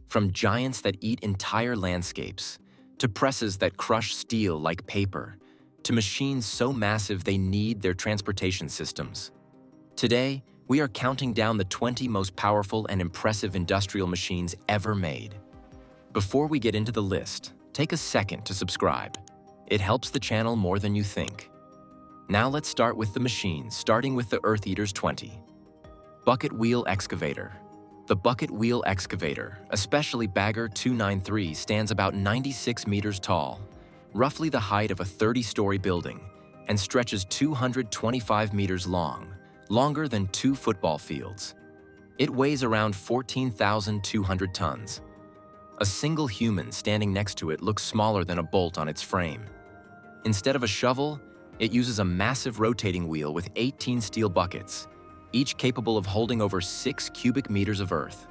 From giants that eat entire landscapes, to presses that crush steel like paper, to machines so massive they need their transportation systems. Today, we are counting down the 20 most powerful and impressive industrial machines ever made. Before we get into the list, take a second to subscribe. It helps the channel more than you think. Now let's start with the machines, starting with the Earth Eaters 20. Bucket Wheel Excavator. The bucket wheel excavator, especially Bagger 293, stands about 96 meters tall, roughly the height of a 30-story building, and stretches 225 meters long, longer than 2 football fields. It weighs around 14,200 tons. A single human standing next to it looks smaller than a bolt on its frame. Instead of a shovel, it uses a massive rotating wheel with 18 steel buckets, each capable of holding over 6 cubic meters of earth.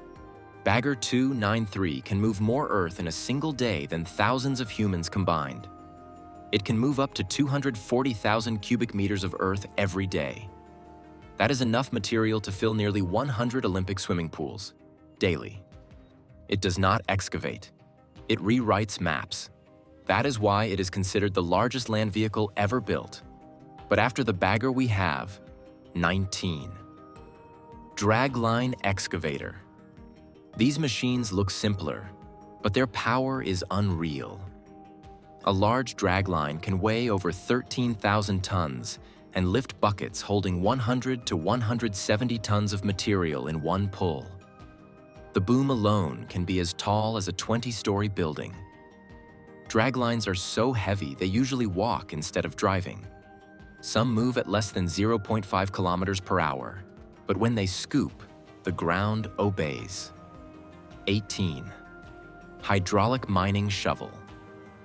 Bagger 293 can move more earth in a single day than thousands of humans combined. It can move up to 240,000 cubic meters of earth every day. That is enough material to fill nearly 100 Olympic swimming pools, daily. It does not excavate. It rewrites maps. That is why it is considered the largest land vehicle ever built. But after the Bagger we have 19. Dragline Excavator. These machines look simpler, but their power is unreal. A large dragline can weigh over 13,000 tons and lift buckets holding 100 to 170 tons of material in one pull. The boom alone can be as tall as a 20-story building. Draglines are so heavy they usually walk instead of driving. Some move at less than 0.5 kilometers per hour, but when they scoop, the ground obeys. 18. Hydraulic Mining Shovel.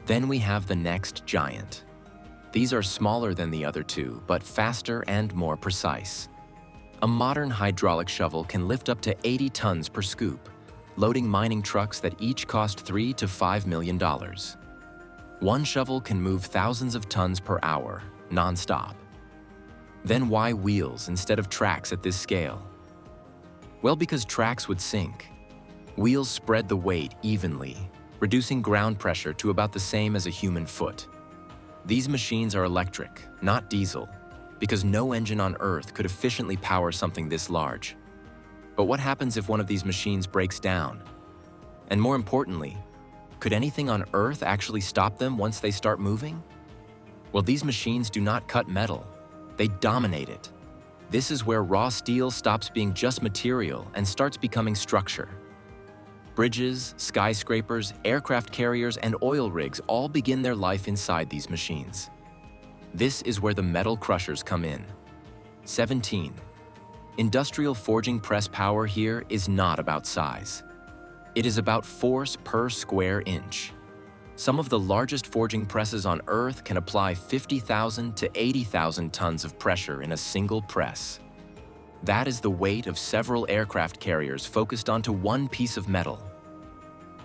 Then we have the next giant. These are smaller than the other two, but faster and more precise. A modern hydraulic shovel can lift up to 80 tons per scoop, loading mining trucks that each cost $3 to $5 million. One shovel can move thousands of tons per hour, non-stop. Then why wheels instead of tracks at this scale? Well, because tracks would sink. Wheels spread the weight evenly, reducing ground pressure to about the same as a human foot. These machines are electric, not diesel, because no engine on Earth could efficiently power something this large. But what happens if one of these machines breaks down? And more importantly, could anything on Earth actually stop them once they start moving? Well, these machines do not cut metal. They dominate it. This is where raw steel stops being just material and starts becoming structure. Bridges, skyscrapers, aircraft carriers, and oil rigs all begin their life inside these machines. This is where the metal crushers come in. 17. Industrial forging press power here is not about size. It is about force per square inch. Some of the largest forging presses on Earth can apply 50,000 to 80,000 tons of pressure in a single press. That is the weight of several aircraft carriers focused onto one piece of metal.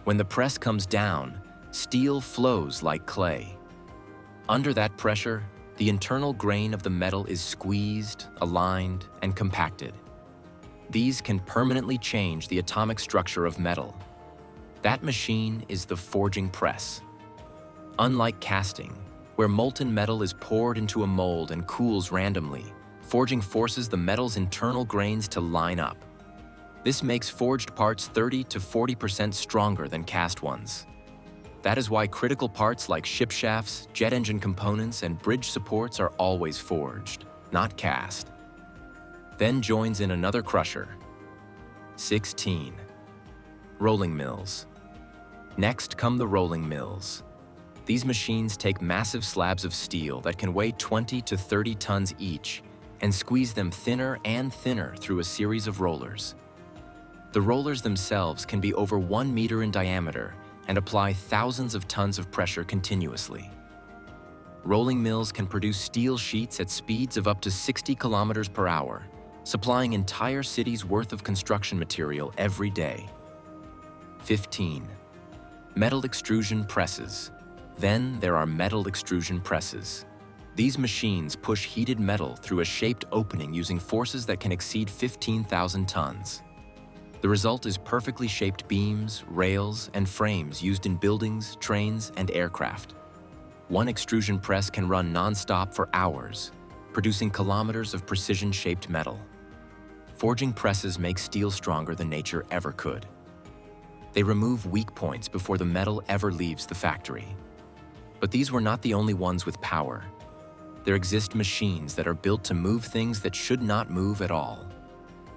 When the press comes down, steel flows like clay. Under that pressure, the internal grain of the metal is squeezed, aligned, and compacted. These can permanently change the atomic structure of metal. That machine is the forging press. Unlike casting, where molten metal is poured into a mold and cools randomly, forging forces the metal's internal grains to line up. This makes forged parts 30 to 40% stronger than cast ones. That is why critical parts like ship shafts, jet engine components, and bridge supports are always forged, not cast. Then joins in another crusher. 16. Rolling mills. Next come the rolling mills. These machines take massive slabs of steel that can weigh 20 to 30 tons each and squeeze them thinner and thinner through a series of rollers. The rollers themselves can be over 1 meter in diameter and apply thousands of tons of pressure continuously. Rolling mills can produce steel sheets at speeds of up to 60 kilometers per hour, supplying entire cities' worth of construction material every day. 15. Metal extrusion presses. Then there are metal extrusion presses. These machines push heated metal through a shaped opening using forces that can exceed 15,000 tons. The result is perfectly shaped beams, rails, and frames used in buildings, trains, and aircraft. One extrusion press can run non-stop for hours, producing kilometers of precision-shaped metal. Forging presses make steel stronger than nature ever could. They remove weak points before the metal ever leaves the factory. But these were not the only ones with power. There exist machines that are built to move things that should not move at all.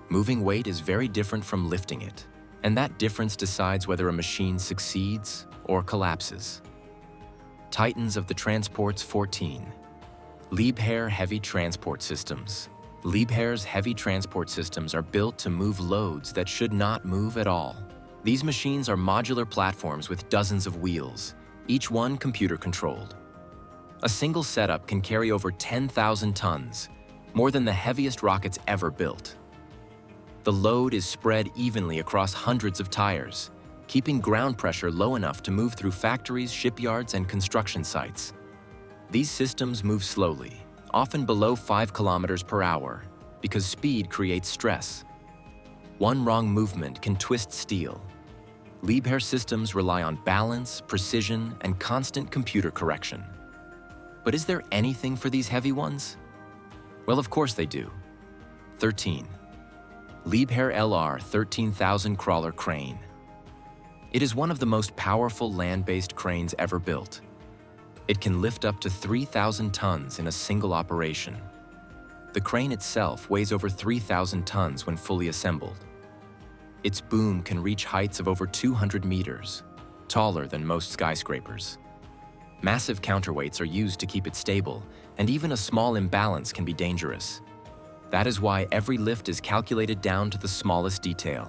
Moving weight is very different from lifting it, and that difference decides whether a machine succeeds or collapses. Titans of the Transports 14. Liebherr Heavy Transport Systems. Liebherr's heavy transport systems are built to move loads that should not move at all. These machines are modular platforms with dozens of wheels, each one computer-controlled. A single setup can carry over 10,000 tons, more than the heaviest rockets ever built. The load is spread evenly across hundreds of tires, keeping ground pressure low enough to move through factories, shipyards, and construction sites. These systems move slowly, often below 5 kilometers per hour, because speed creates stress. One wrong movement can twist steel. Liebherr systems rely on balance, precision, and constant computer correction. But is there anything for these heavy ones? Well, of course they do. 13. Liebherr LR 13,000 Crawler Crane. It is one of the most powerful land-based cranes ever built. It can lift up to 3,000 tons in a single operation. The crane itself weighs over 3,000 tons when fully assembled. Its boom can reach heights of over 200 meters, taller than most skyscrapers. Massive counterweights are used to keep it stable, and even a small imbalance can be dangerous. That is why every lift is calculated down to the smallest detail.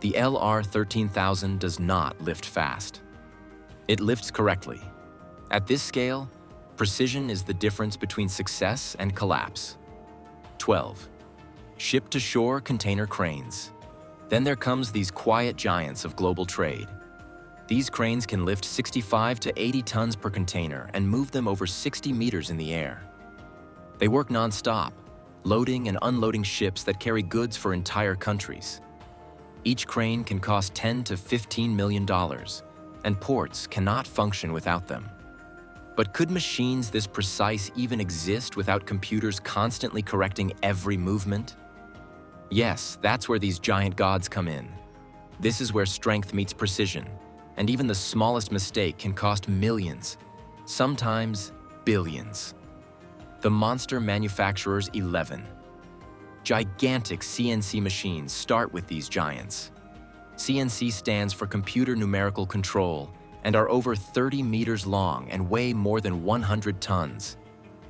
The LR 13,000 does not lift fast. It lifts correctly. At this scale, precision is the difference between success and collapse. 12. Ship-to-shore container cranes. Then there comes these quiet giants of global trade. These cranes can lift 65 to 80 tons per container and move them over 60 meters in the air. They work non-stop, loading and unloading ships that carry goods for entire countries. Each crane can cost $10 to $15 million, and ports cannot function without them. But could machines this precise even exist without computers constantly correcting every movement? Yes, that's where these giant gods come in. This is where strength meets precision, and even the smallest mistake can cost millions, sometimes billions. The monster manufacturers 11. Gigantic CNC machines start with these giants. CNC stands for Computer Numerical Control and are over 30 meters long and weigh more than 100 tons.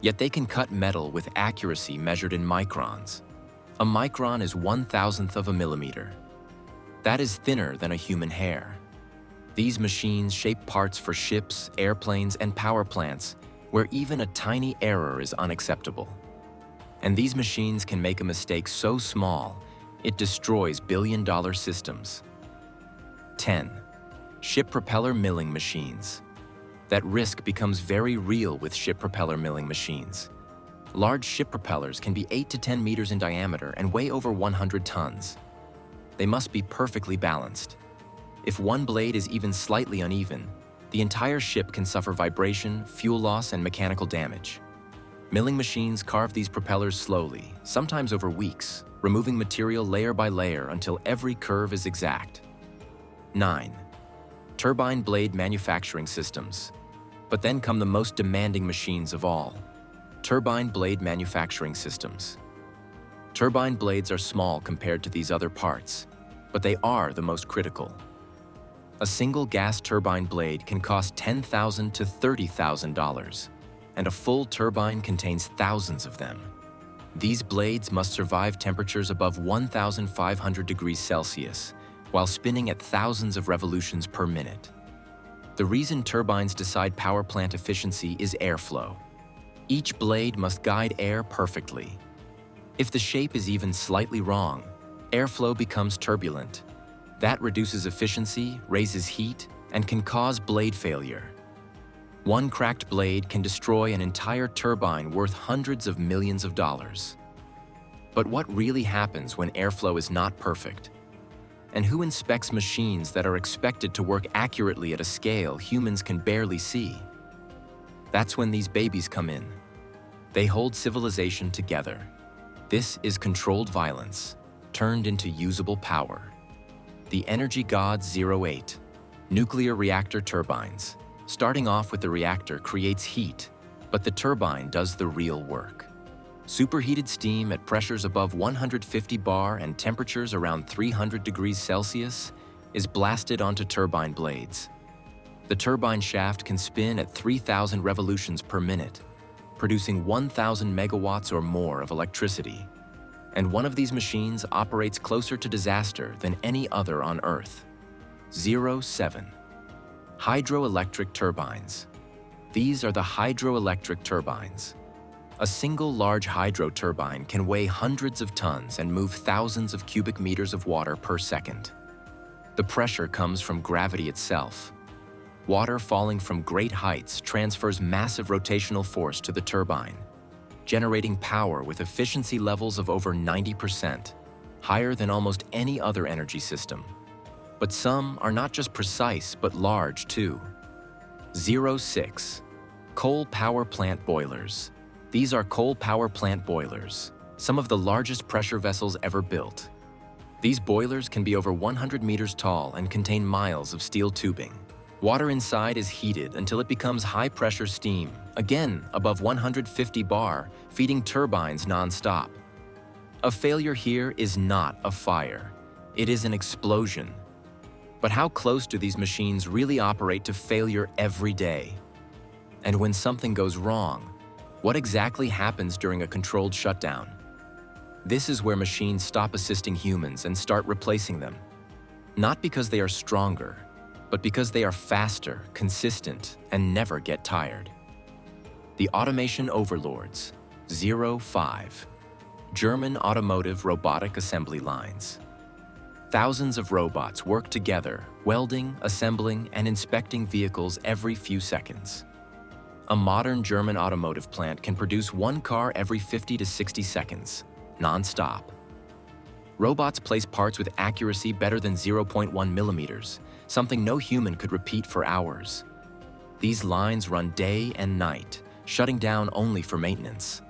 Yet they can cut metal with accuracy measured in microns. A micron is 1,000th of a millimeter. That is thinner than a human hair. These machines shape parts for ships, airplanes, and power plants where even a tiny error is unacceptable. And these machines can make a mistake so small, it destroys billion-dollar systems. 10. Ship propeller milling machines. That risk becomes very real with ship propeller milling machines. Large ship propellers can be 8 to 10 meters in diameter and weigh over 100 tons. They must be perfectly balanced. If one blade is even slightly uneven, the entire ship can suffer vibration, fuel loss, and mechanical damage. Milling machines carve these propellers slowly, sometimes over weeks, removing material layer by layer until every curve is exact. 9. Turbine blade manufacturing systems. But then come the most demanding machines of all. Turbine blade manufacturing systems. Turbine blades are small compared to these other parts, but they are the most critical. A single gas turbine blade can cost $10,000 to $30,000, and a full turbine contains thousands of them. These blades must survive temperatures above 1,500 degrees Celsius, while spinning at thousands of revolutions per minute. The reason turbines decide power plant efficiency is airflow. Each blade must guide air perfectly. If the shape is even slightly wrong, airflow becomes turbulent. That reduces efficiency, raises heat, and can cause blade failure. One cracked blade can destroy an entire turbine worth hundreds of millions of dollars. But what really happens when airflow is not perfect? And who inspects machines that are expected to work accurately at a scale humans can barely see? That's when these babies come in. They hold civilization together. This is controlled violence, turned into usable power. The Energy Gods 08, nuclear reactor turbines. Starting off with the reactor creates heat, but the turbine does the real work. Superheated steam at pressures above 150 bar and temperatures around 300 degrees Celsius is blasted onto turbine blades. The turbine shaft can spin at 3,000 revolutions per minute, producing 1,000 megawatts or more of electricity. And one of these machines operates closer to disaster than any other on Earth. 07. Hydroelectric turbines. These are the hydroelectric turbines. A single large hydro turbine can weigh hundreds of tons and move thousands of cubic meters of water per second. The pressure comes from gravity itself. Water falling from great heights transfers massive rotational force to the turbine, generating power with efficiency levels of over 90%, higher than almost any other energy system. But some are not just precise, but large too. 06. Coal power plant boilers. These are coal power plant boilers, some of the largest pressure vessels ever built. These boilers can be over 100 meters tall and contain miles of steel tubing. Water inside is heated until it becomes high-pressure steam, again above 150 bar, feeding turbines non-stop. A failure here is not a fire. It is an explosion. But how close do these machines really operate to failure every day? And when something goes wrong, what exactly happens during a controlled shutdown? This is where machines stop assisting humans and start replacing them. Not because they are stronger, but because they are faster, consistent, and never get tired. The automation overlords. 05. German automotive robotic assembly lines. Thousands of robots work together, welding, assembling, and inspecting vehicles every few seconds. A modern German automotive plant can produce one car every 50 to 60 seconds, non-stop. Robots place parts with accuracy better than 0.1 millimeters, something no human could repeat for hours. These lines run day and night, shutting down only for maintenance.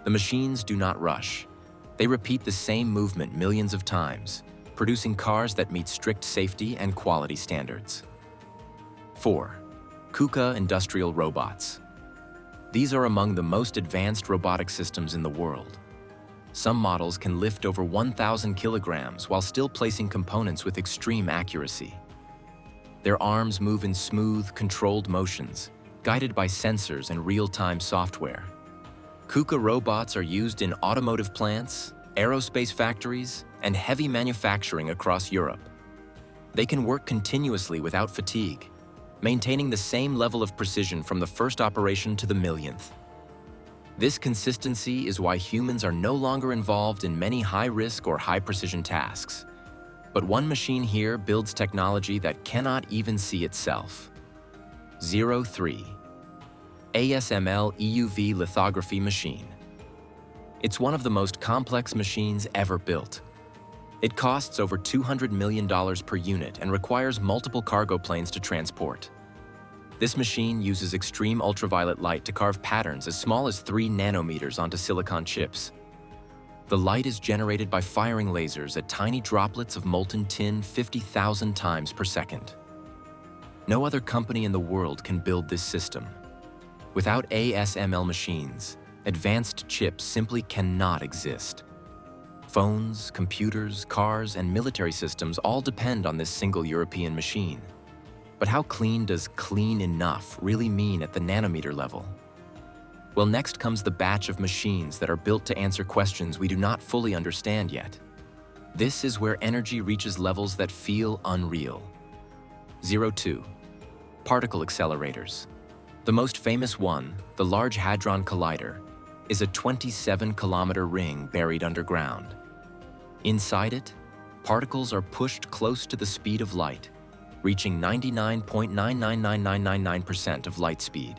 The machines do not rush. They repeat the same movement millions of times, producing cars that meet strict safety and quality standards. 4. KUKA industrial robots. These are among the most advanced robotic systems in the world. Some models can lift over 1,000 kilograms while still placing components with extreme accuracy. Their arms move in smooth, controlled motions, guided by sensors and real-time software. KUKA robots are used in automotive plants, aerospace factories, and heavy manufacturing across Europe. They can work continuously without fatigue, maintaining the same level of precision from the first operation to the millionth. This consistency is why humans are no longer involved in many high-risk or high-precision tasks. But one machine here builds technology that cannot even see itself. 03. ASML EUV lithography machine. It's one of the most complex machines ever built. It costs over $200 million per unit and requires multiple cargo planes to transport. This machine uses extreme ultraviolet light to carve patterns as small as 3 nanometers onto silicon chips. The light is generated by firing lasers at tiny droplets of molten tin 50,000 times per second. No other company in the world can build this system. Without ASML machines, advanced chips simply cannot exist. Phones, computers, cars, and military systems all depend on this single European machine. But how clean does clean enough really mean at the nanometer level? Well, next comes the batch of machines that are built to answer questions we do not fully understand yet. This is where energy reaches levels that feel unreal. 02. Particle accelerators. The most famous one, the Large Hadron Collider, is a 27-kilometer ring buried underground. Inside it, particles are pushed close to the speed of light, reaching 99.999999% of light speed.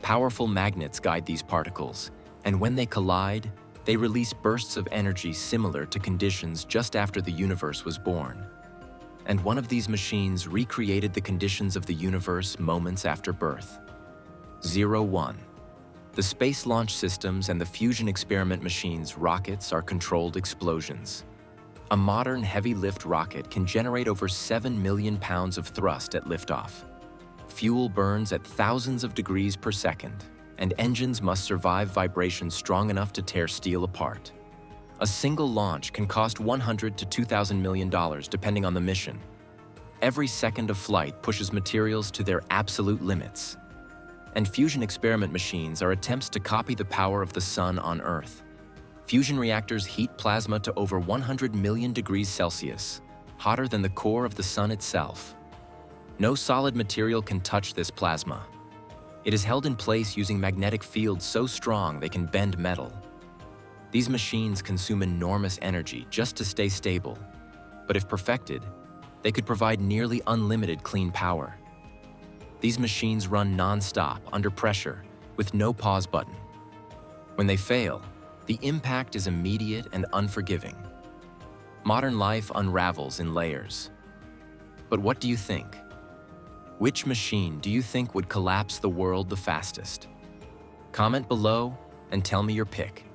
Powerful magnets guide these particles, and when they collide, they release bursts of energy similar to conditions just after the universe was born. and one of these machines recreated the conditions of the universe moments after birth. 01. The Space Launch Systems and the Fusion Experiment Machine's rockets are controlled explosions. A modern heavy-lift rocket can generate over 7 million pounds of thrust at liftoff. Fuel burns at thousands of degrees per second, and engines must survive vibrations strong enough to tear steel apart. A single launch can cost $100 to $2,000 million depending on the mission. Every second of flight pushes materials to their absolute limits. And fusion experiment machines are attempts to copy the power of the sun on Earth. Fusion reactors heat plasma to over 100 million degrees Celsius, hotter than the core of the sun itself. No solid material can touch this plasma. It is held in place using magnetic fields so strong they can bend metal. These machines consume enormous energy just to stay stable, but if perfected, they could provide nearly unlimited clean power. These machines run non-stop under pressure with no pause button. When they fail, the impact is immediate and unforgiving. Modern life unravels in layers. But what do you think? Which machine do you think would collapse the world the fastest? Comment below and tell me your pick.